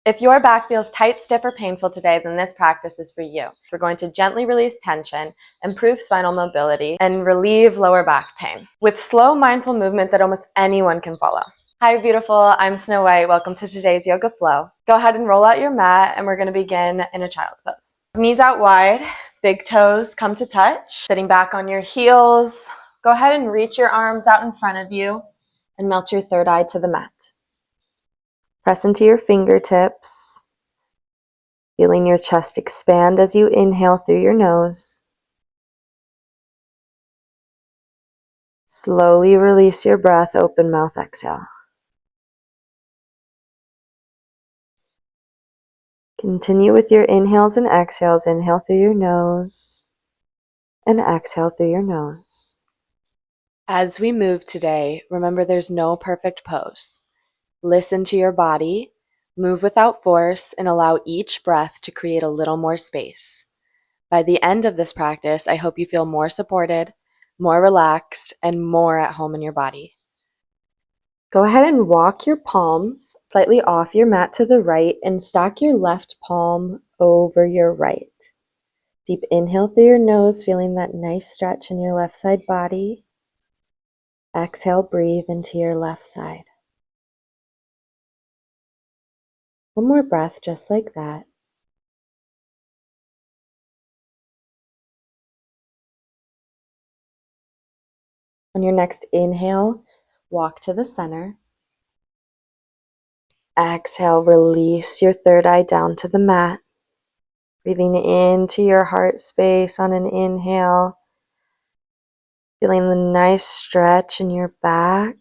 If your back feels tight, stiff, or painful today, then this practice is for you. We're going to gently release tension, improve spinal mobility, and relieve lower back pain with slow, mindful movement that almost anyone can follow. Hi, beautiful. I'm Snow White. Welcome to today's yoga flow. Go ahead and roll out your mat, and we're going to begin in a child's pose. Knees out wide, big toes come to touch, sitting back on your heels. Go ahead and reach your arms out in front of you and melt your third eye to the mat. Press into your fingertips, feeling your chest expand as you inhale through your nose. Slowly release your breath, open mouth exhale. Continue with your inhales and exhales. Inhale through your nose and exhale through your nose. As we move today, remember there's no perfect pose. Listen to your body, move without force, and allow each breath to create a little more space. By the end of this practice, I hope you feel more supported, more relaxed, and more at home in your body. Go ahead and walk your palms slightly off your mat to the right and stack your left palm over your right. Deep inhale through your nose, feeling that nice stretch in your left side body. Exhale, breathe into your left side. One more breath just like that. On your next inhale, walk to the center. Exhale, release your third eye down to the mat. Breathing into your heart space on an inhale. Feeling the nice stretch in your back.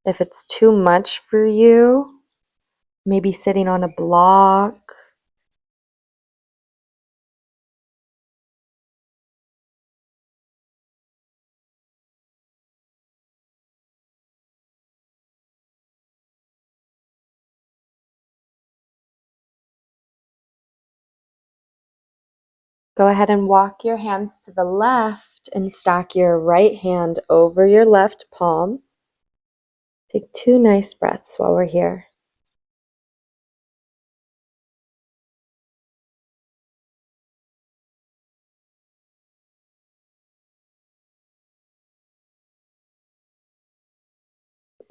If it's too much for you, maybe sitting on a block. Go ahead and walk your hands to the left and stack your right hand over your left palm. Take 2 nice breaths while we're here.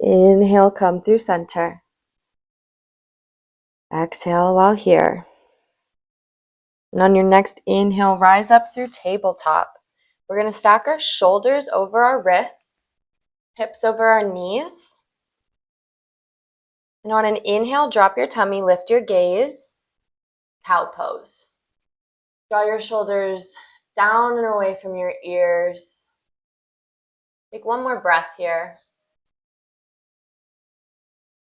Inhale, come through center. Exhale while here. And on your next inhale, rise up through tabletop. We're going to stack our shoulders over our wrists, hips over our knees. And on an inhale, drop your tummy, lift your gaze, cow pose. Draw your shoulders down and away from your ears. Take one more breath here.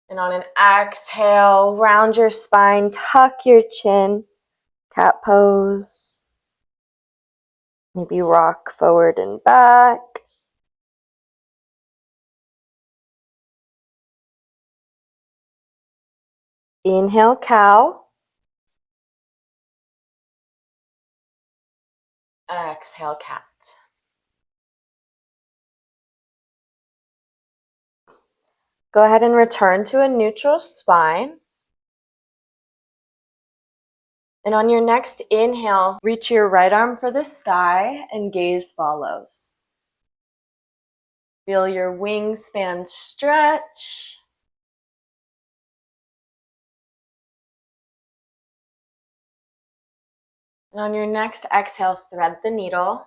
And on an exhale, round your spine, tuck your chin, cat pose. Maybe rock forward and back. Inhale, cow. Exhale, cat. Go ahead and return to a neutral spine. And on your next inhale, reach your right arm for the sky and gaze follows. Feel your wingspan stretch. And on your next exhale, thread the needle.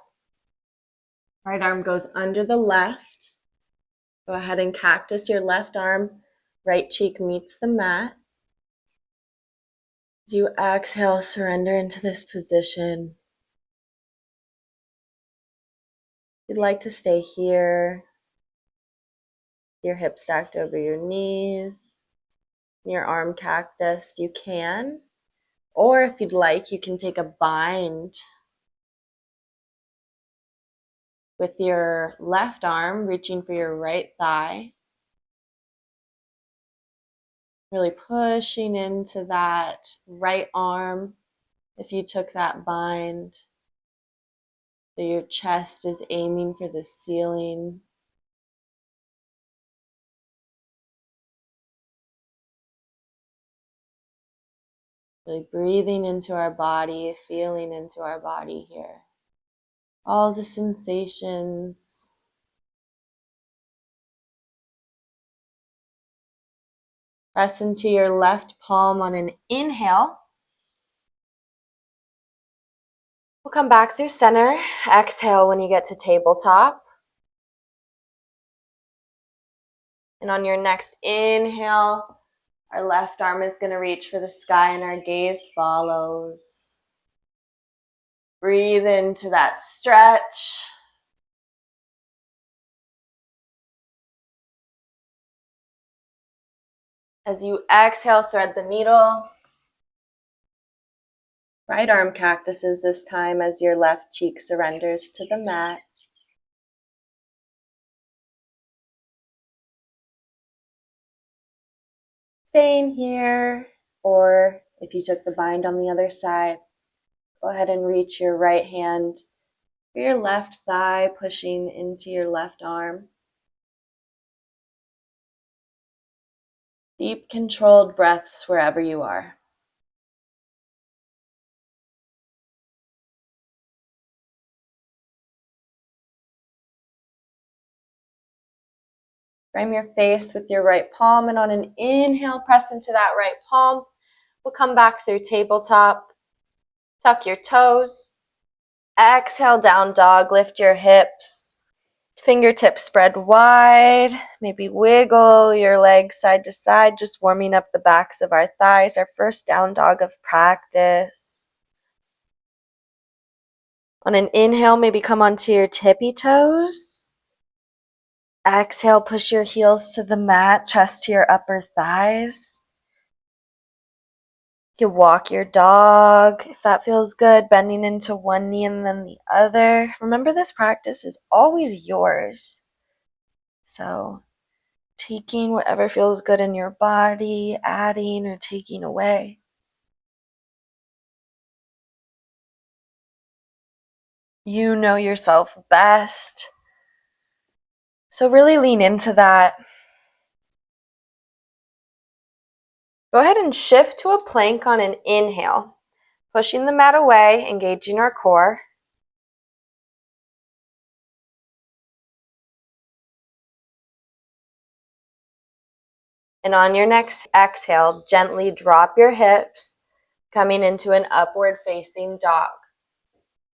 Right arm goes under the left. Go ahead and cactus your left arm. Right cheek meets the mat. As you exhale, surrender into this position. If you'd like to stay here, your hips stacked over your knees, your arm cactus, you can. Or if you'd like, you can take a bind with your left arm, reaching for your right thigh. Really pushing into that right arm if you took that bind. So your chest is aiming for the ceiling. Really breathing into our body, feeling into our body here. All the sensations. Press into your left palm on an inhale. We'll come back through center. Exhale when you get to tabletop. And on your next inhale, our left arm is going to reach for the sky and our gaze follows. Breathe into that stretch. As you exhale, thread the needle. Right arm cactuses this time as your left cheek surrenders to the mat. Staying here, or if you took the bind on the other side, go ahead and reach your right hand for your left thigh, pushing into your left arm. Deep, controlled breaths wherever you are. Frame your face with your right palm, and on an inhale, press into that right palm. We'll come back through tabletop. Tuck your toes. Exhale, down dog. Lift your hips. Fingertips spread wide. Maybe wiggle your legs side to side, just warming up the backs of our thighs. Our first down dog of practice. On an inhale, maybe come onto your tippy toes. Exhale, push your heels to the mat, chest to your upper thighs. You can walk your dog if that feels good, bending into one knee and then the other. Remember, this practice is always yours. So, taking whatever feels good in your body, adding or taking away. You know yourself best. So really lean into that. Go ahead and shift to a plank on an inhale, pushing the mat away, engaging our core. And on your next exhale, gently drop your hips, coming into an upward facing dog.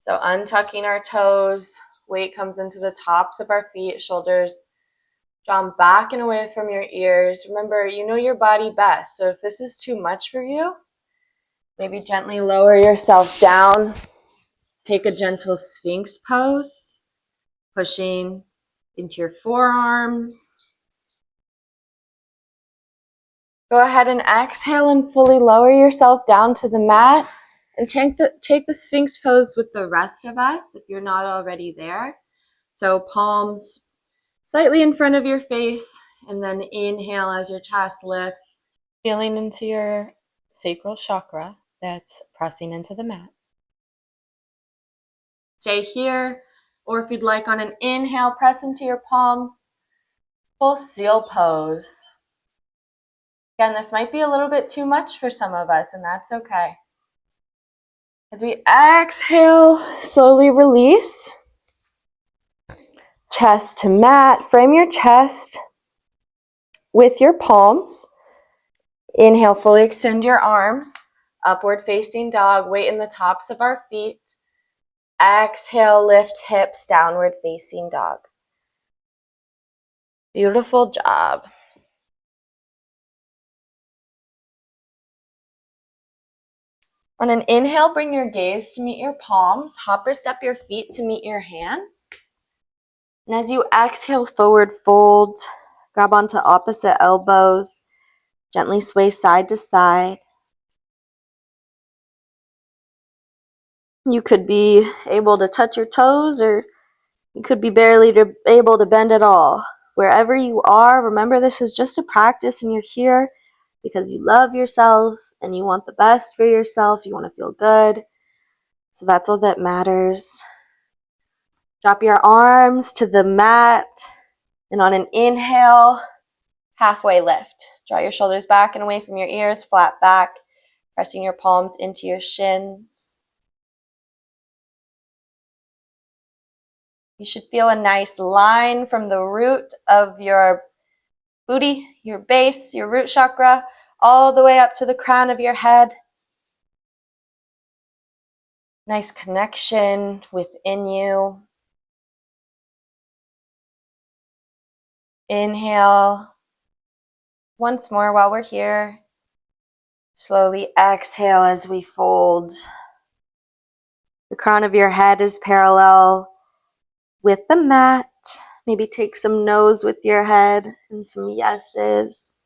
So untucking our toes, weight comes into the tops of our feet, shoulders drawn back and away from your ears. Remember, you know your body best. So if this is too much for you, maybe gently lower yourself down. Take a gentle Sphinx pose, pushing into your forearms. Go ahead and exhale and fully lower yourself down to the mat. And take the Sphinx pose with the rest of us if you're not already there. So palms slightly in front of your face, and then inhale as your chest lifts, feeling into your sacral chakra that's pressing into the mat. Stay here, or if you'd like on an inhale, press into your palms, full seal pose. Again, this might be a little bit too much for some of us, and that's okay. As we exhale, slowly release. Chest to mat. Frame your chest with your palms. Inhale, fully extend your arms. Upward facing dog. Weight in the tops of our feet. Exhale, lift hips, downward facing dog. Beautiful job. On an inhale, bring your gaze to meet your palms. Hop or step your feet to meet your hands. And as you exhale, forward fold. Grab onto opposite elbows. Gently sway side to side. You could be able to touch your toes, or you could be barely able to bend at all. Wherever you are, remember this is just a practice, and you're here because you love yourself and you want the best for yourself. You want to feel good. So that's all that matters. Drop your arms to the mat, and on an inhale, halfway lift. Draw your shoulders back and away from your ears, flat back. pressing your palms into your shins. You should feel a nice line from the root of your booty, your base, your root chakra, all the way up to the crown of your head. Nice connection within you. Inhale. Once more while we're here. Slowly exhale as we fold. The crown of your head is parallel with the mat. Maybe take some no's with your head and some yeses.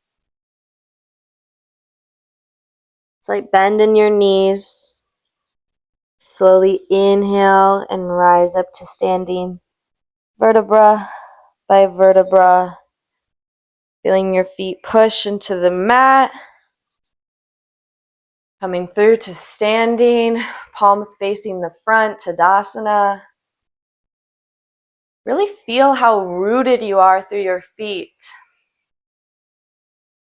Slight bend in your knees. Slowly inhale and rise up to standing, vertebra by vertebra. Feeling your feet push into the mat. Coming through to standing, palms facing the front, Tadasana. Really feel how rooted you are through your feet.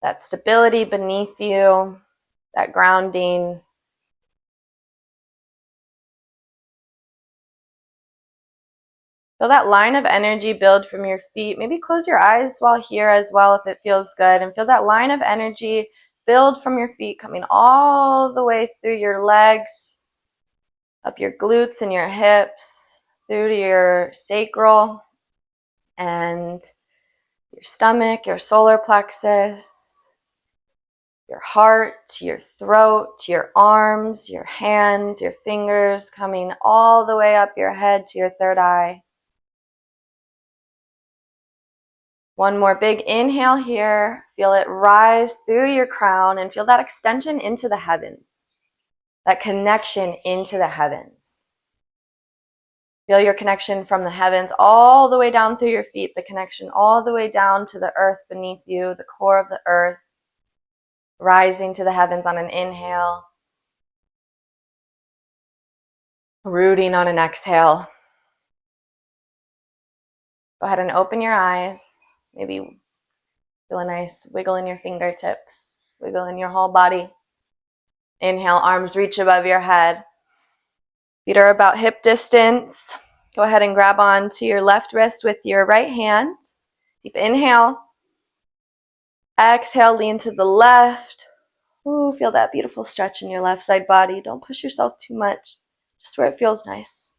That stability beneath you, that grounding. Feel that line of energy build from your feet. Maybe close your eyes while here as well if it feels good. And feel that line of energy build from your feet coming all the way through your legs, up your glutes and your hips, through to your sacral and your stomach, your solar plexus, your heart, your throat, your arms, your hands, your fingers, coming all the way up your head to your third eye. One more big inhale here. Feel it rise through your crown and feel that extension into the heavens, that connection into the heavens. Feel your connection from the heavens all the way down through your feet, the connection all the way down to the earth beneath you, the core of the earth, rising to the heavens on an inhale, rooting on an exhale. Go ahead and open your eyes. Maybe feel a nice wiggle in your fingertips, wiggle in your whole body. Inhale, arms reach above your head. Feet are about hip distance. Go ahead and grab on to your left wrist with your right hand. Deep inhale. Exhale, lean to the left. Ooh, feel that beautiful stretch in your left side body. Don't push yourself too much, just where it feels nice.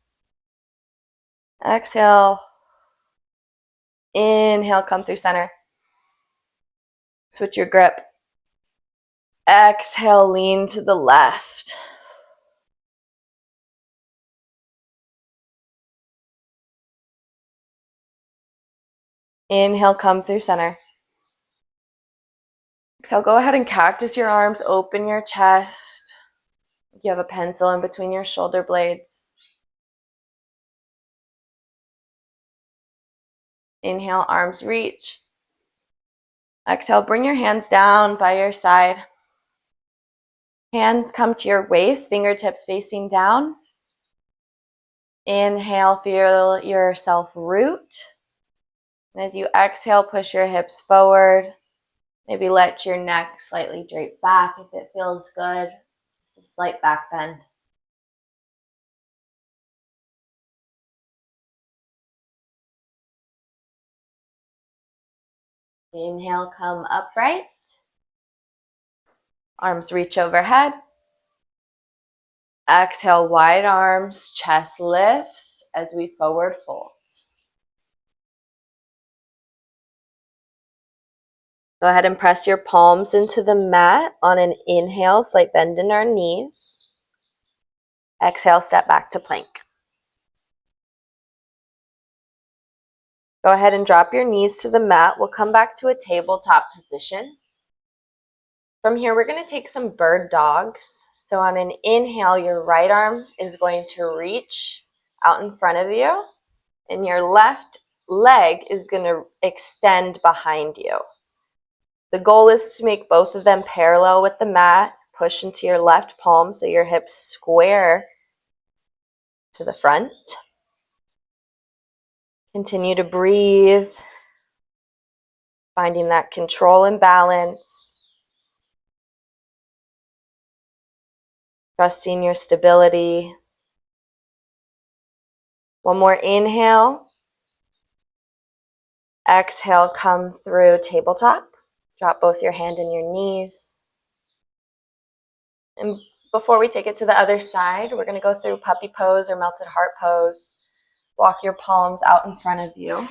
Exhale. Inhale, come through center. Switch your grip. Exhale, lean to the left. Inhale, come through center. Exhale, go ahead and cactus your arms, open your chest. You have a pencil in between your shoulder blades. Inhale, arms reach. Exhale, bring your hands down by your side. Hands come to your waist, fingertips facing down. Inhale, feel yourself root. And as you exhale, push your hips forward. Maybe let your neck slightly drape back if it feels good. Just a slight back bend. Inhale, come upright. Arms reach overhead. Exhale, wide arms, chest lifts as we forward fold. Go ahead and press your palms into the mat on an inhale, slight bend in our knees. Exhale, step back to plank. Go ahead and drop your knees to the mat. We'll come back to a tabletop position. From here, we're going to take some bird dogs. So on an inhale, your right arm is going to reach out in front of you, and your left leg is going to extend behind you. The goal is to make both of them parallel with the mat. Push into your left palm so your hips square to the front. Continue to breathe, finding that control and balance. trusting your stability. One more inhale. Exhale, come through tabletop. Drop both your hand and your knees. And before we take it to the other side, we're going to go through puppy pose or melted heart pose. Walk your palms out in front of you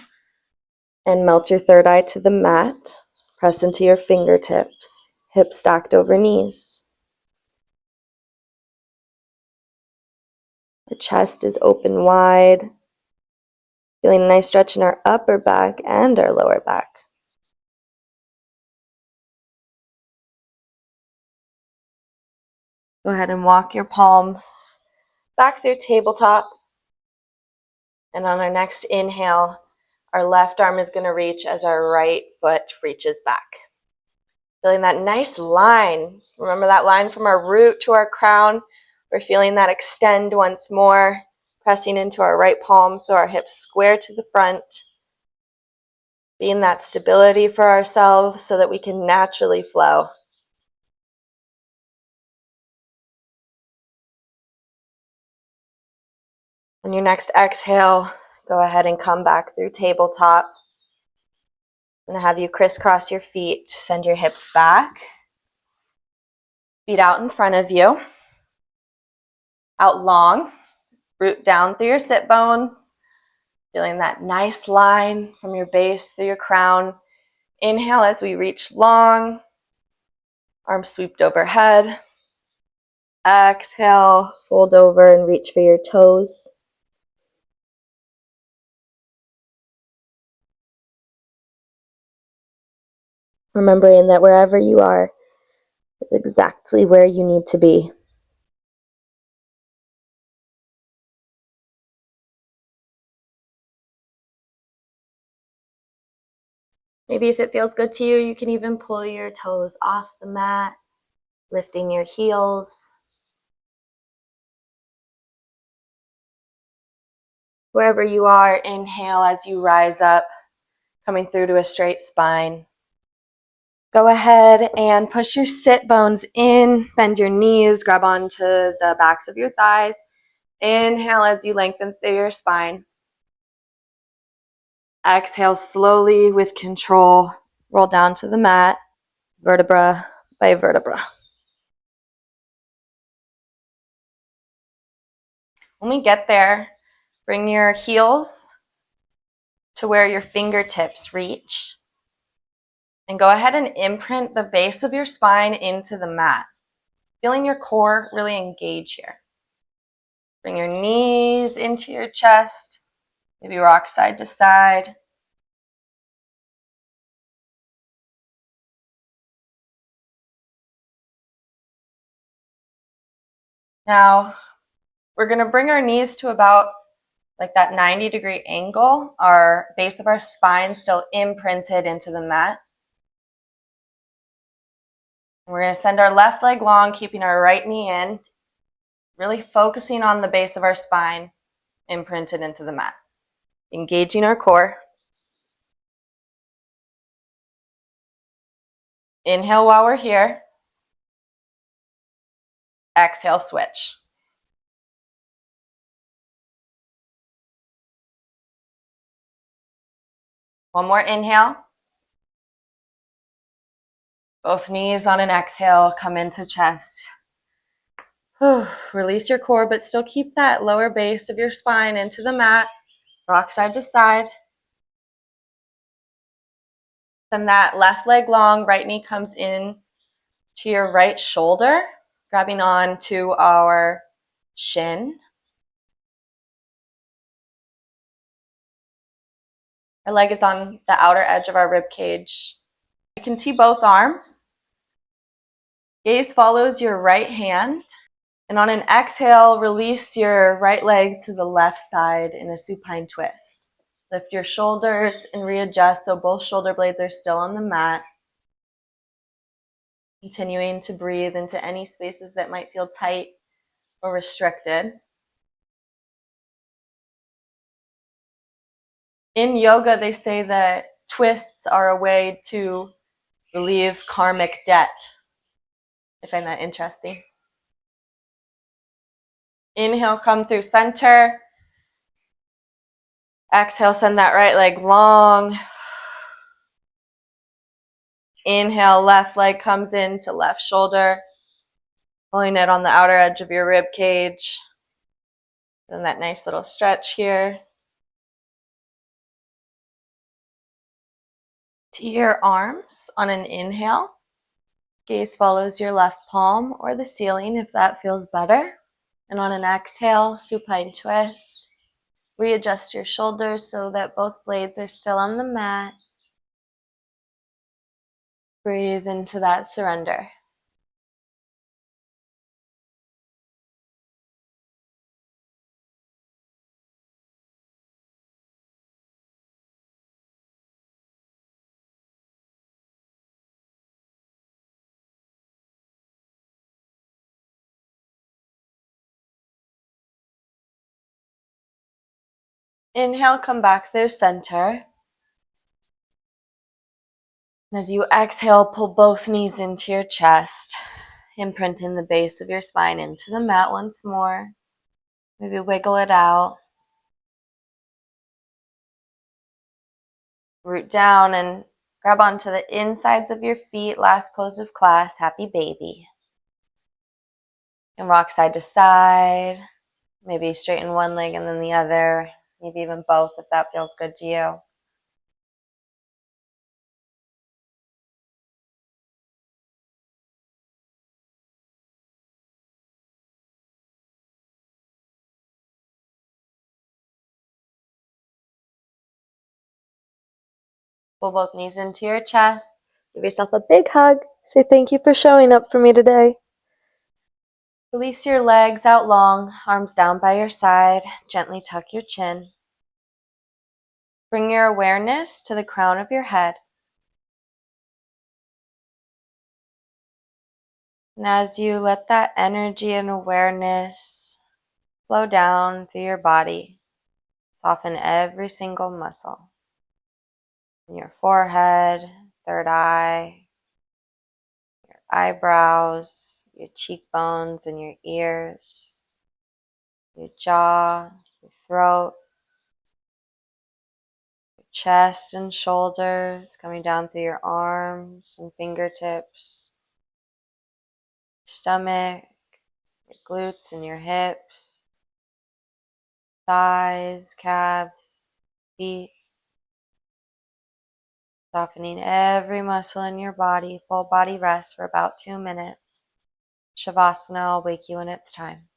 and melt your third eye to the mat. Press into your fingertips, hips stacked over knees. Our chest is open wide. Feeling a nice stretch in our upper back and our lower back. Go ahead and walk your palms back through tabletop. And on our next inhale, our left arm is going to reach as our right foot reaches back. Feeling that nice line. Remember that line from our root to our crown? We're feeling that extend once more, pressing into our right palm so our hips square to the front. Being that stability for ourselves so that we can naturally flow. On your next exhale, go ahead and come back through tabletop. I'm going to have you crisscross your feet, send your hips back. Feet out in front of you. Out long, root down through your sit bones. Feeling that nice line from your base through your crown. Inhale as we reach long. Arms swept overhead. Exhale, fold over and reach for your toes. Remembering that wherever you are is exactly where you need to be. Maybe if it feels good to you, you can even pull your toes off the mat, lifting your heels. Wherever you are, inhale as you rise up, coming through to a straight spine. Go ahead and push your sit bones in, bend your knees, grab onto the backs of your thighs. Inhale as you lengthen through your spine. Exhale slowly with control, roll down to the mat, vertebra by vertebra. When we get there, bring your heels to where your fingertips reach. And go ahead and imprint the base of your spine into the mat. Feeling your core really engage here. Bring your knees into your chest. Maybe rock side to side. Now, we're going to bring our knees to about like that 90-degree angle. Our base of our spine still imprinted into the mat. We're going to send our left leg long, keeping our right knee in, really focusing on the base of our spine, imprinted into the mat. Engaging our core. Inhale while we're here. Exhale, switch. One more inhale. Both knees on an exhale, come into chest. Release your core, but still keep that lower base of your spine into the mat. Rock side to side. Send that left leg long, right knee comes in to your right shoulder, grabbing on to our shin. Our leg is on the outer edge of our rib cage. You can see both arms. Gaze follows your right hand. And on an exhale, release your right leg to the left side in a supine twist. Lift your shoulders and readjust so both shoulder blades are still on the mat. Continuing to breathe into any spaces that might feel tight or restricted. In yoga, they say that twists are a way to relieve karmic debt. I find that interesting. Inhale, come through center. Exhale, send that right leg long. Inhale, left leg comes into left shoulder, pulling it on the outer edge of your rib cage. And that nice little stretch here. To your arms on an inhale. Gaze follows your left palm or the ceiling if that feels better. And on an exhale, supine twist. Readjust your shoulders so that both blades are still on the mat. Breathe into that surrender. Inhale, come back through center. As you exhale, pull both knees into your chest, imprinting the base of your spine into the mat once more. Maybe wiggle it out. Root down and grab onto the insides of your feet. Last pose of class, happy baby. And rock side to side. Maybe straighten one leg and then the other. Maybe even both if that feels good to you. Pull both knees into your chest. Give yourself a big hug. Say thank you for showing up for me today. Release your legs out long, arms down by your side. Gently tuck your chin. Bring your awareness to the crown of your head. And as you let that energy and awareness flow down through your body, soften every single muscle. In your forehead, third eye, your eyebrows, your cheekbones and your ears, your jaw, your throat, your chest and shoulders, coming down through your arms and fingertips, stomach, your glutes and your hips, thighs, calves, feet, softening every muscle in your body. Full body rest for about 2 minutes. Shavasana, I'll wake you when it's time.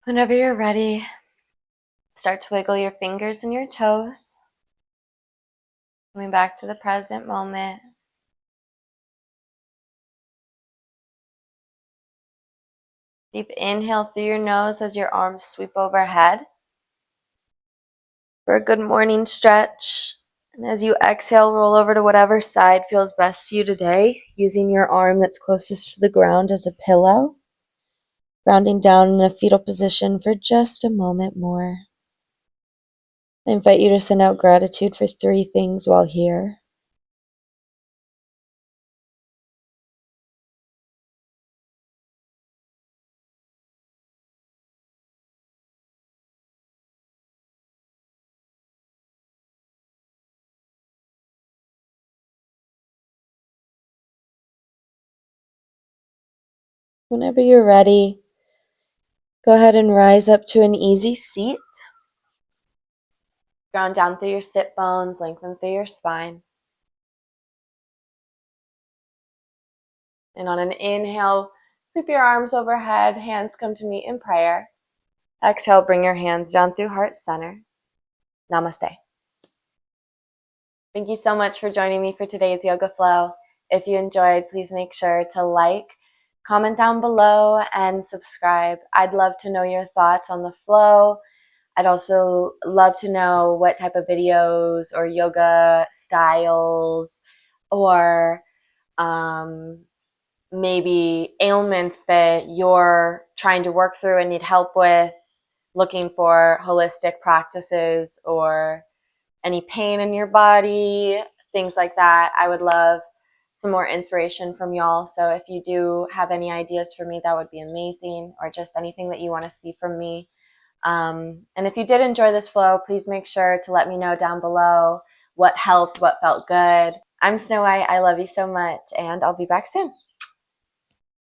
Whenever you're ready, start to wiggle your fingers and your toes. Coming back to the present moment. Deep inhale through your nose as your arms sweep overhead for a good morning stretch. And as you exhale, roll over to whatever side feels best to you today, using your arm that's closest to the ground as a pillow. Grounding down in a fetal position for just a moment more. I invite you to send out gratitude for 3 things while here. Whenever you're ready, go ahead and rise up to an easy seat. Ground down through your sit bones, lengthen through your spine. And on an inhale, sweep your arms overhead, hands come to meet in prayer. Exhale, bring your hands down through heart center. Namaste. Thank you so much for joining me for today's yoga flow. If you enjoyed, please make sure to like, comment down below, and subscribe. I'd love to know your thoughts on the flow. I'd also love to know what type of videos or yoga styles or maybe ailments that you're trying to work through and need help with, looking for holistic practices or any pain in your body, things like that. I would love some more inspiration from y'all. So if you do have any ideas for me, that would be amazing, or just anything that you want to see from me. And if you did enjoy this flow, please make sure to let me know down below what helped, what felt good. I'm Snow White. I love you so much, and I'll be back soon.